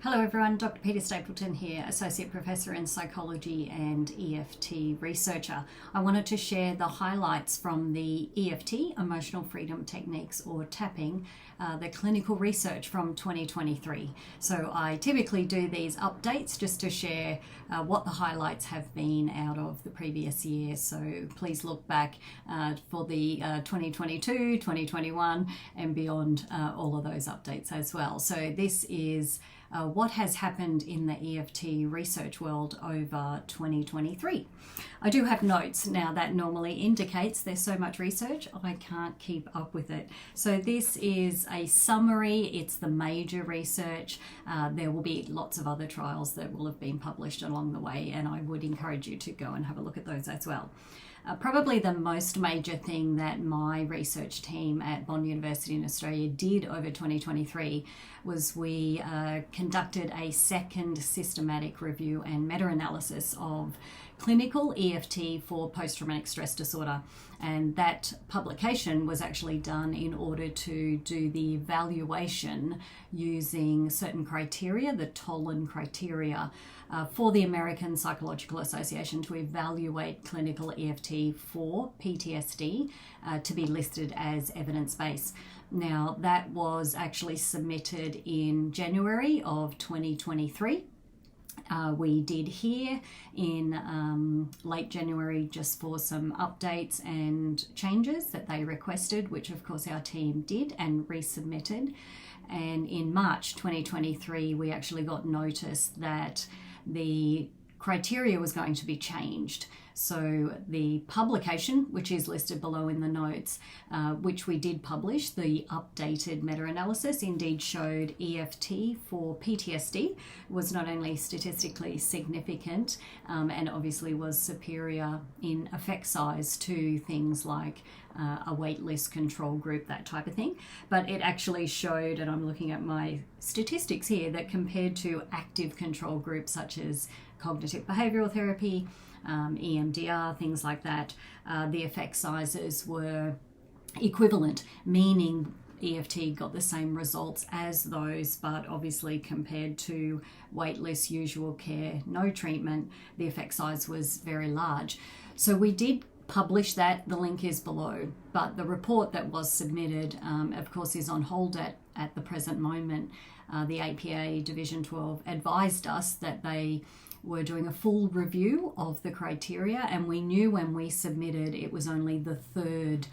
Hello everyone, Dr. Peter Stapleton here, Associate Professor in Psychology and EFT researcher. I wanted to share the highlights from the EFT, Emotional Freedom Techniques, or tapping, the clinical research from 2023. So I typically do these updates just to share what the highlights have been out of the previous year. So please look back for the 2022, 2021 and beyond, all of those updates as well. So this is what has happened in the EFT research world over 2023. I do have notes now that normally indicates there's so much research I can't keep up with it. So this is a summary, it's the major research. There will be lots of other trials that will have been published along the way, and I would encourage you to go and have a look at those as well. Probably the most major thing that my research team at Bond University in Australia did over 2023 was we conducted a second systematic review and meta-analysis of clinical EFT for post-traumatic stress disorder. And that publication was actually done in order to do the evaluation using certain criteria, the Tolan criteria, for the American Psychological Association to evaluate clinical EFT for PTSD to be listed as evidence-based. Now, that was actually submitted in January of 2023. We did hear in late January just for some updates and changes that they requested, which of course our team did and resubmitted. And in March 2023, we actually got notice that the criteria was going to be changed. So the publication, which is listed below in the notes, which we did publish, the updated meta-analysis indeed showed EFT for PTSD was not only statistically significant and obviously was superior in effect size to things like a waitlist control group, that type of thing. But it actually showed, and I'm looking at my statistics here, that compared to active control groups such as cognitive behavioral therapy, EMDR, things like that, the effect sizes were equivalent, meaning EFT got the same results as those, but obviously compared to waitlist, usual care, no treatment, the effect size was very large. So we did publish that, the link is below, but the report that was submitted, of course, is on hold at the present moment. The APA Division 12 advised us that they were doing a full review of the criteria, and we knew when we submitted it was only the third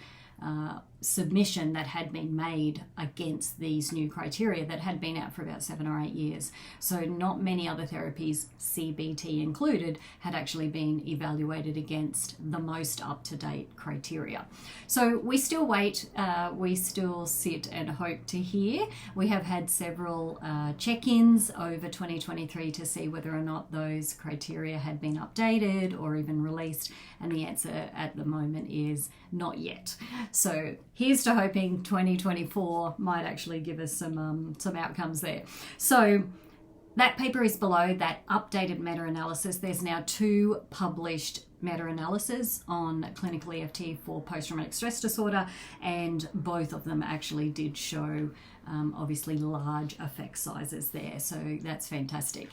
submission that had been made against these new criteria that had been out for about 7 or 8 years. So not many other therapies, CBT included, had actually been evaluated against the most up-to-date criteria. So we still wait, we still sit and hope to hear. We have had several check-ins over 2023 to see whether or not those criteria had been updated or even released, and the answer at the moment is not yet. So here's to hoping 2024 might actually give us some outcomes there. So that paper is below, that updated meta-analysis. There's now 2 published meta-analysis on clinical EFT for post-traumatic stress disorder, and both of them actually did show obviously large effect sizes there. So that's fantastic.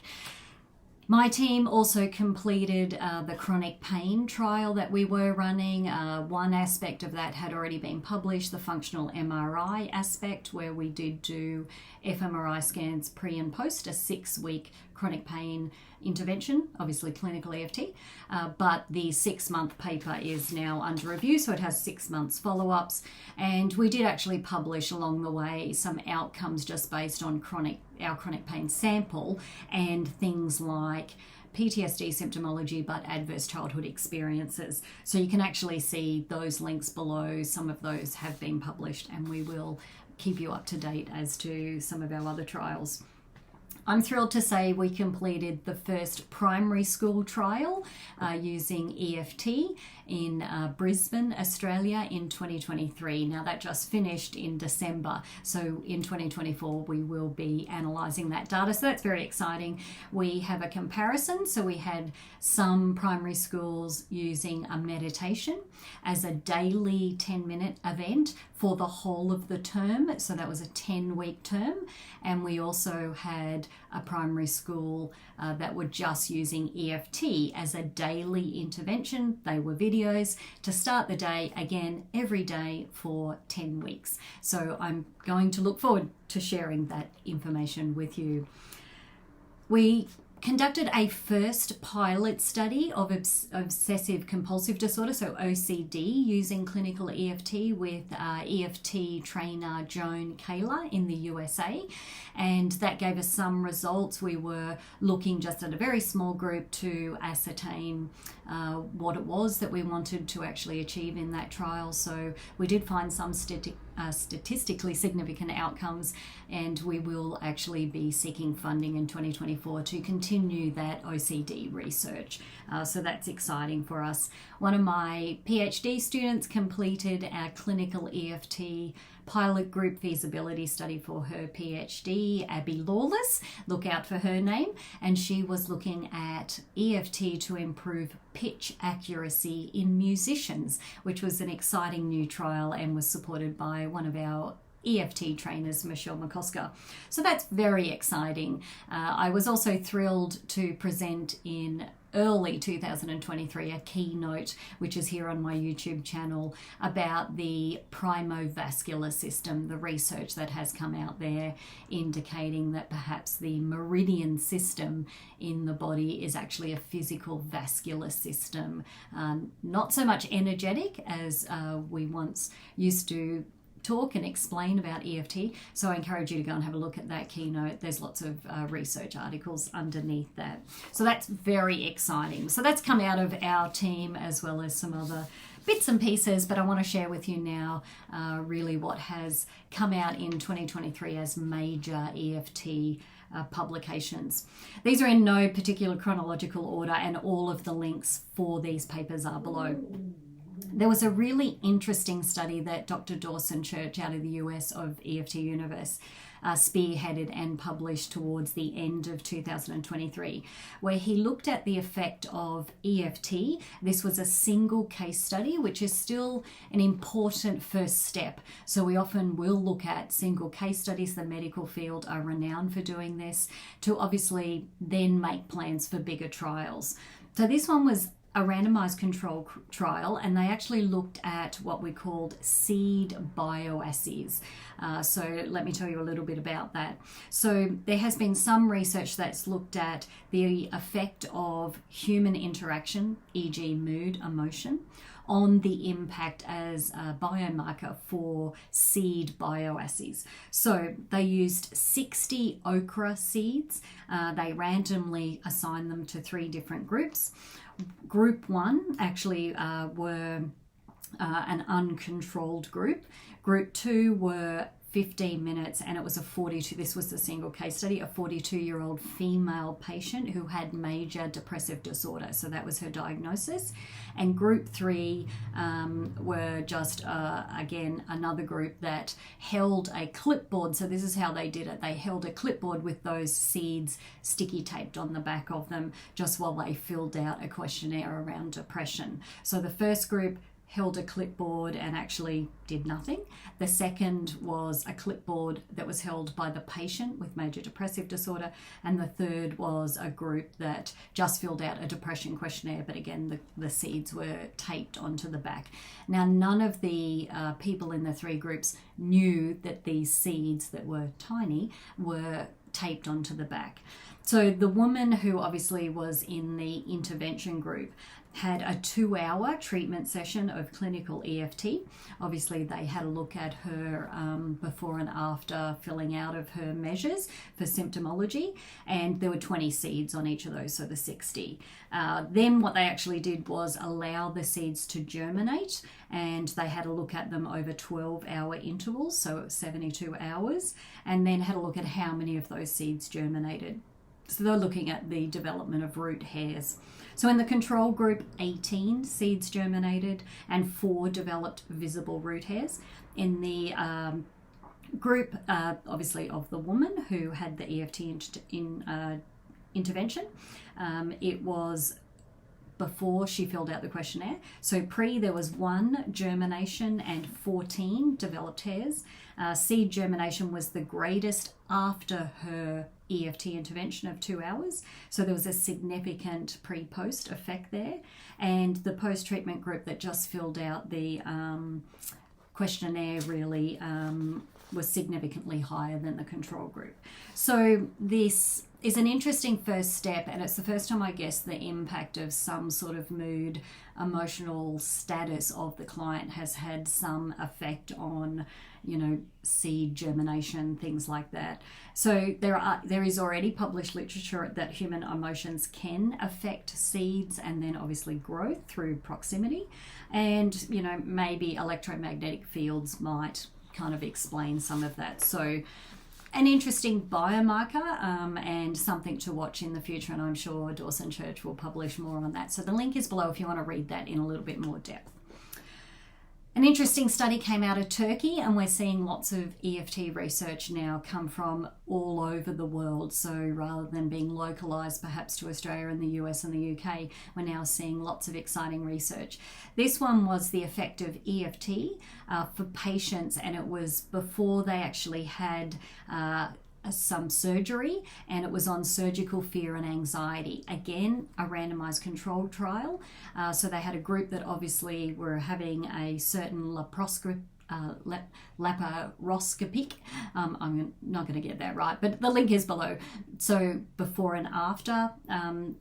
My team also completed the chronic pain trial that we were running. One aspect of that had already been published, the functional MRI aspect, where we did do fMRI scans pre and post a 6-week chronic pain intervention, obviously clinical EFT, but the 6-month paper is now under review, so it has 6 months follow-ups, and we did actually publish along the way some outcomes just based on our chronic pain sample and things like PTSD symptomology but adverse childhood experiences. So you can actually see those links below. Some of those have been published, and we will keep you up to date as to some of our other trials. I'm thrilled to say we completed the first primary school trial using EFT in Brisbane, Australia in 2023. Now that just finished in December, so in 2024 we will be analysing that data, so that's very exciting. We have a comparison, so we had some primary schools using a meditation as a daily 10-minute event for the whole of the term, so that was a 10-week term, and we also had a primary school that were just using EFT as a daily intervention. They were videos to start the day, again, every day for 10 weeks. So I'm going to look forward to sharing that information with you. We conducted a first pilot study of obsessive compulsive disorder, so OCD, using clinical EFT with EFT trainer Joan Kaler in the USA, and that gave us some results. We were looking just at a very small group to ascertain what it was that we wanted to actually achieve in that trial. So we did find some statistically significant outcomes, and we will actually be seeking funding in 2024 to continue that OCD research. So that's exciting for us. One of my PhD students completed our clinical EFT pilot group feasibility study for her PhD, Abby Lawless, look out for her name, and she was looking at EFT to improve pitch accuracy in musicians, which was an exciting new trial and was supported by one of our EFT trainers, Michelle McCosker. So that's very exciting. I was also thrilled to present in early 2023 a keynote, which is here on my YouTube channel, about the primovascular system, the research that has come out there indicating that perhaps the meridian system in the body is actually a physical vascular system, not so much energetic as we once used to talk and explain about EFT. So I encourage you to go and have a look at that keynote. There's lots of research articles underneath that. So that's very exciting. So that's come out of our team as well as some other bits and pieces, but I want to share with you now really what has come out in 2023 as major EFT publications. These are in no particular chronological order, and all of the links for these papers are below. There was a really interesting study that Dr. Dawson Church out of the US of EFT Universe spearheaded and published towards the end of 2023, where he looked at the effect of EFT. This was a single case study, which is still an important first step. So we often will look at single case studies. The medical field are renowned for doing this, to obviously then make plans for bigger trials. So this one was a randomized control trial, and they actually looked at what we called seed bioassays. So let me tell you a little bit about that. So there has been some research that's looked at the effect of human interaction, e.g. mood, emotion, on the impact as a biomarker for seed bioassays. So they used 60 okra seeds. They randomly assigned them to 3 different groups. Group 1 actually were an uncontrolled group. Group 2 were 15 minutes, and it was this was the single case study, a 42-year-old female patient who had major depressive disorder. So that was her diagnosis. And group 3 were just, again, another group that held a clipboard. So this is how they did it. They held a clipboard with those seeds sticky taped on the back of them just while they filled out a questionnaire around depression. So the first group held a clipboard and actually did nothing. The second was a clipboard that was held by the patient with major depressive disorder. And the third was a group that just filled out a depression questionnaire, but again, the seeds were taped onto the back. Now, none of the people in the 3 groups knew that these seeds that were tiny were taped onto the back. So the woman who obviously was in the intervention group had a 2-hour treatment session of clinical EFT. Obviously, they had a look at her before and after filling out of her measures for symptomology, and there were 20 seeds on each of those, so the 60. Then what they actually did was allow the seeds to germinate, and they had a look at them over 12-hour intervals, so it was 72 hours, and then had a look at how many of those seeds germinated. So they're looking at the development of root hairs. So in the control group, 18 seeds germinated and 4 developed visible root hairs. In the group, obviously, of the woman who had the EFT intervention, it was before she filled out the questionnaire. So there was 1 germination and 14 developed hairs. Seed germination was the greatest after her EFT intervention of 2 hours. So there was a significant pre-post effect there. And the post-treatment group that just filled out the questionnaire really was significantly higher than the control group. So this is an interesting first step, and it's the first time I guess the impact of some sort of mood, emotional status of the client has had some effect on, seed germination, things like that. So there is already published literature that human emotions can affect seeds and then obviously growth through proximity, and maybe electromagnetic fields might kind of explain some of that. So an interesting biomarker and something to watch in the future, and I'm sure Dawson Church will publish more on that. So the link is below if you want to read that in a little bit more depth. An interesting study came out of Turkey, and we're seeing lots of EFT research now come from all over the world. So rather than being localized perhaps to Australia and the US and the UK, we're now seeing lots of exciting research. This one was the effect of EFT for patients, and it was before they actually had some surgery, and it was on surgical fear and anxiety. Again, a randomized controlled trial. So they had a group that obviously were having a certain laparoscopic, I'm not going to get that right, but the link is below. So before and after,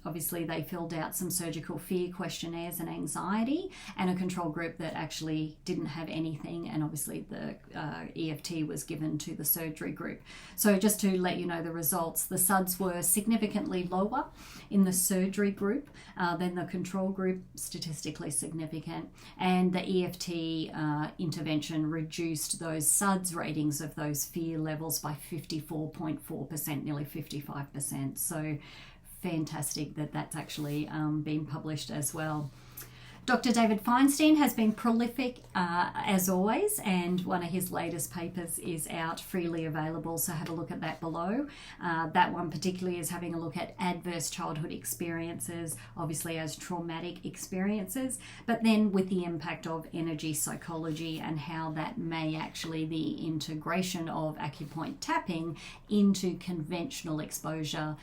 obviously they filled out some surgical fear questionnaires and anxiety, and a control group that actually didn't have anything, and obviously the EFT was given to the surgery group. So just to let you know the results, the SUDS were significantly lower in the surgery group than the control group, statistically significant, and the EFT intervention reduced those SUDS ratings of those fear levels by 54.4%, nearly 55%. So fantastic that that's actually been published as well. Dr. David Feinstein has been prolific as always, and one of his latest papers is out, freely available, so have a look at that below. That one particularly is having a look at adverse childhood experiences, obviously as traumatic experiences, but then with the impact of energy psychology and how that may actually, the integration of acupoint tapping into conventional exposure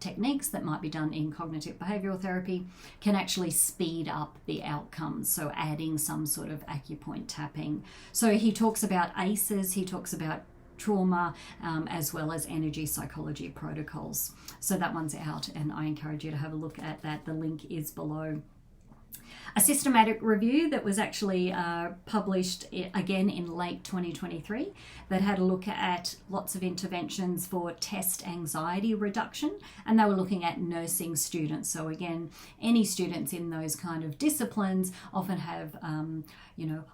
techniques that might be done in cognitive behavioral therapy can actually speed up the outcomes. So adding some sort of acupoint tapping. So he talks about ACEs, he talks about trauma, as well as energy psychology protocols. So that one's out, and I encourage you to have a look at that. The link is below. A systematic review that was actually published again in late 2023 that had a look at lots of interventions for test anxiety reduction, and they were looking at nursing students. So again, any students in those kind of disciplines often have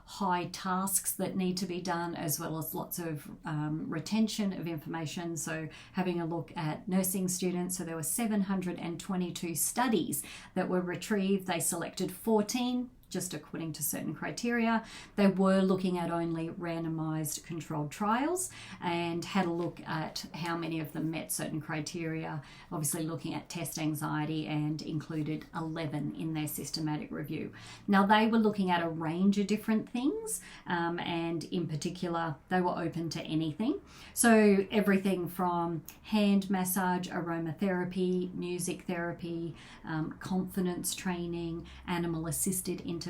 high tasks that need to be done, as well as lots of retention of information. So having a look at nursing students, so there were 722 studies that were retrieved. They selected 14 just according to certain criteria. They were looking at only randomized controlled trials and had a look at how many of them met certain criteria, obviously looking at test anxiety, and included 11 in their systematic review. Now they were looking at a range of different things, and in particular they were open to anything. So everything from hand massage, aromatherapy, music therapy, confidence training, animal assisted intervention,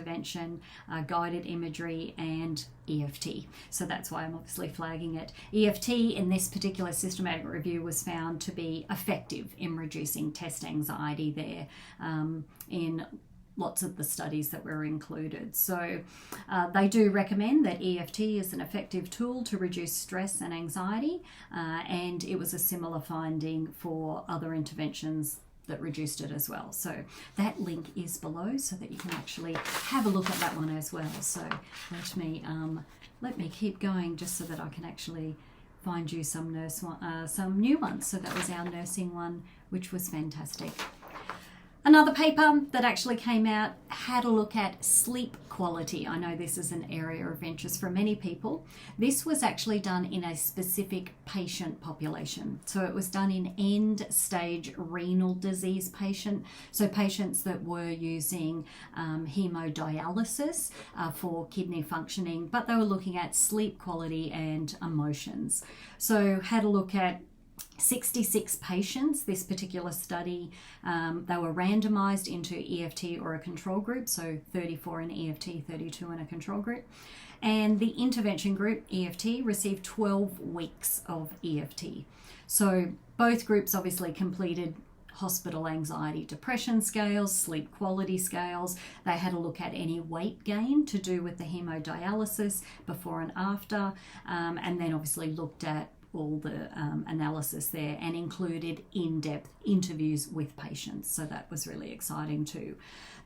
guided imagery, and EFT. So that's why I'm obviously flagging it. EFT in this particular systematic review was found to be effective in reducing test anxiety there in lots of the studies that were included. So they do recommend that EFT is an effective tool to reduce stress and anxiety, and it was a similar finding for other interventions that reduced it as well. So that link is below so that you can actually have a look at that one as well. So let me keep going just so that I can actually find you some new ones. So that was our nursing one, which was fantastic. Another paper that actually came out had a look at sleep quality. I know this is an area of interest for many people. This was actually done in a specific patient population. So it was done in end-stage renal disease patient. So patients that were using hemodialysis for kidney functioning, but they were looking at sleep quality and emotions. So had a look at 66 patients, this particular study, they were randomized into EFT or a control group, so 34 in EFT, 32 in a control group. And the intervention group, EFT, received 12 weeks of EFT. So both groups obviously completed hospital anxiety depression scales, sleep quality scales. They had a look at any weight gain to do with the hemodialysis before and after, and then obviously looked at all the analysis there and included in-depth interviews with patients. So that was really exciting too.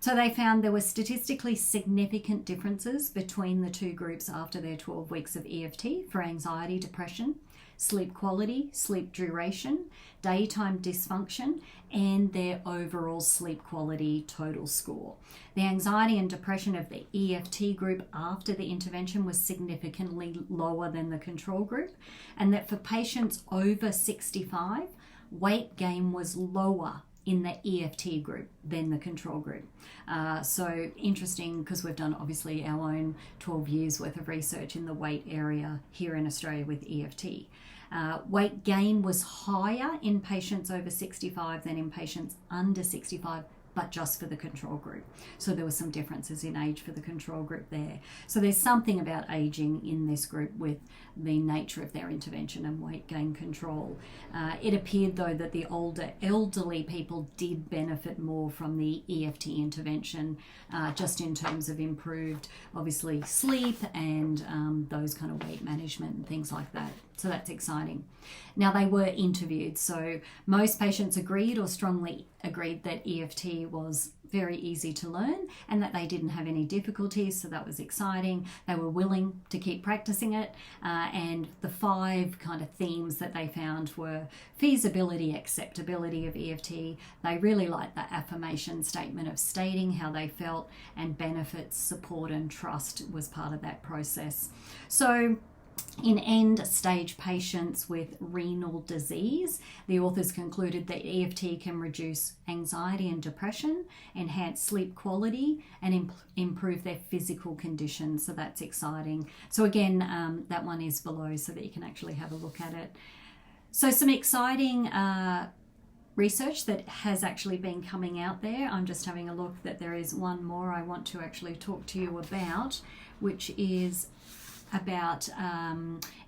So they found there were statistically significant differences between the two groups after their 12 weeks of EFT for anxiety, depression, sleep quality, sleep duration, daytime dysfunction, and their overall sleep quality total score. The anxiety and depression of the EFT group after the intervention was significantly lower than the control group, and that for patients over 65, weight gain was lower in the EFT group than the control group. So interesting, because we've done obviously our own 12 years worth of research in the weight area here in Australia with EFT. Weight gain was higher in patients over 65 than in patients under 65, but just for the control group. So there were some differences in age for the control group there. So there's something about aging in this group with the nature of their intervention and weight gain control. It appeared though that the older elderly people did benefit more from the EFT intervention, just in terms of improved obviously sleep and those kind of weight management and things like that. So that's exciting. Now they were interviewed, so most patients agreed or strongly agreed that EFT was very easy to learn and that they didn't have any difficulties, so that was exciting. They were willing to keep practicing it, and the 5 kind of themes that they found were feasibility, acceptability of EFT. They really liked the affirmation statement of stating how they felt, and benefits, support and trust was part of that process. So in end-stage patients with renal disease, the authors concluded that EFT can reduce anxiety and depression, enhance sleep quality, and improve their physical condition. So that's exciting. So again, that one is below so that you can actually have a look at it. So some exciting research that has actually been coming out there. I'm just having a look that there is one more I want to actually talk to you about, which is about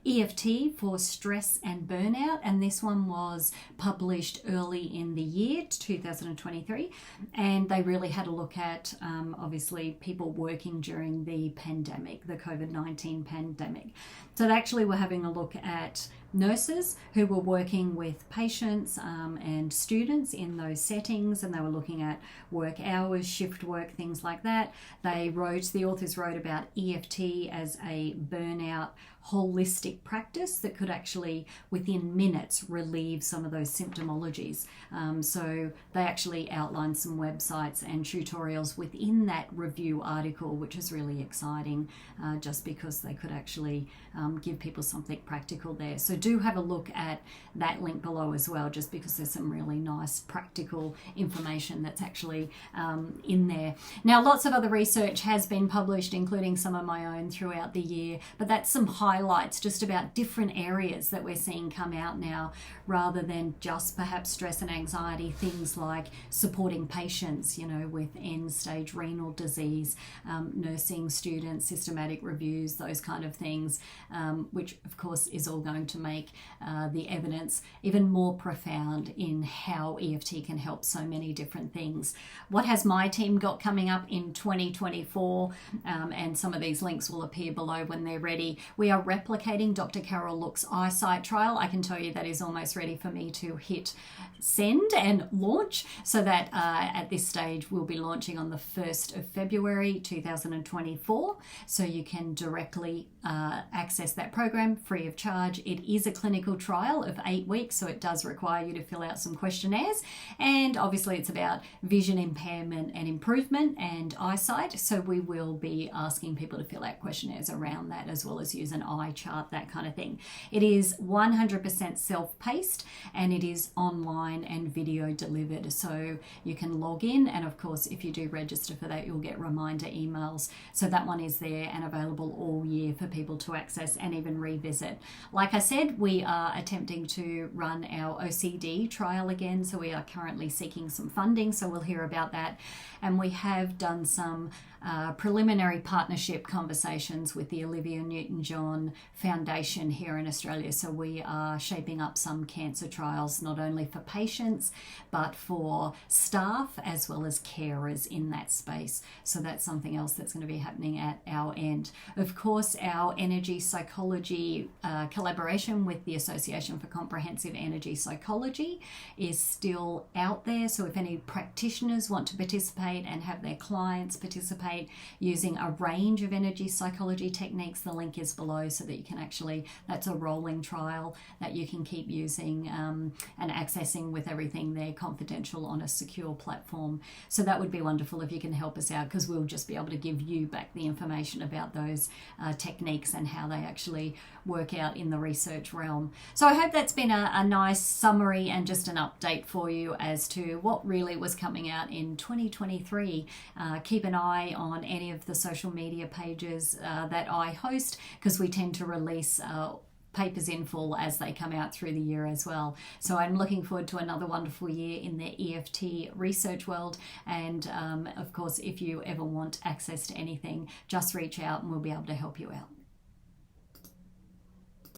EFT for stress and burnout, and this one was published early in the year 2023, and they really had a look at obviously people working during the pandemic, the COVID-19 pandemic. So they actually were having a look at nurses who were working with patients and students in those settings, and they were looking at work hours, shift work, things like that. The authors wrote about EFT as a burnout holistic practice that could actually within minutes relieve some of those symptomologies. So they actually outlined some websites and tutorials within that review article, which is really exciting, just because they could actually give people something practical there. So do have a look at that link below as well, just because there's some really nice practical information that's actually in there. Now, lots of other research has been published, including some of my own throughout the year, but that's some highlights just about different areas that we're seeing come out now, rather than just perhaps stress and anxiety, things like supporting patients, with end-stage renal disease, nursing students, systematic reviews, those kind of things, which of course is all going to make the evidence even more profound in how EFT can help so many different things. What has my team got coming up in 2024? And some of these links will appear below when they're ready. We are replicating Dr. Carol Look's eyesight trial. I can tell you that is almost ready for me to hit send and launch, so that at this stage we'll be launching on the 1st of February 2024, so you can directly access that program free of charge. It is a clinical trial of 8 weeks, so it does require you to fill out some questionnaires, and obviously it's about vision impairment and improvement and eyesight, so we will be asking people to fill out questionnaires around that, as well as use an eye chart, that kind of thing. It is 100% self-paced, and it is online and video delivered. So you can log in, and of course, if you do register for that, you'll get reminder emails. So that one is there and available all year for people to access and even revisit. Like I said, we are attempting to run our OCD trial again. So we are currently seeking some funding. So we'll hear about that. And we have done some preliminary partnership conversations with the Olivia Newton-John Foundation here in Australia. So we are shaping up some cancer trials, not only for patients, but for staff as well as carers in that space. So that's something else that's going to be happening at our end. Of course, our energy psychology collaboration with the Association for Comprehensive Energy Psychology is still out there. So if any practitioners want to participate and have their clients participate using a range of energy psychology techniques, the link is below so that you can actually, that's a rolling trial that you can keep using and accessing with everything there confidential on a secure platform. So that would be wonderful if you can help us out, because we'll just be able to give you back the information about those techniques and how they actually work out in the research realm. So I hope that's been a nice summary and just an update for you as to what really was coming out in 2023. Keep an eye on any of the social media pages that I host, because we tend to release papers in full as they come out through the year as well. So I'm looking forward to another wonderful year in the EFT research world. And of course, if you ever want access to anything, just reach out and we'll be able to help you out.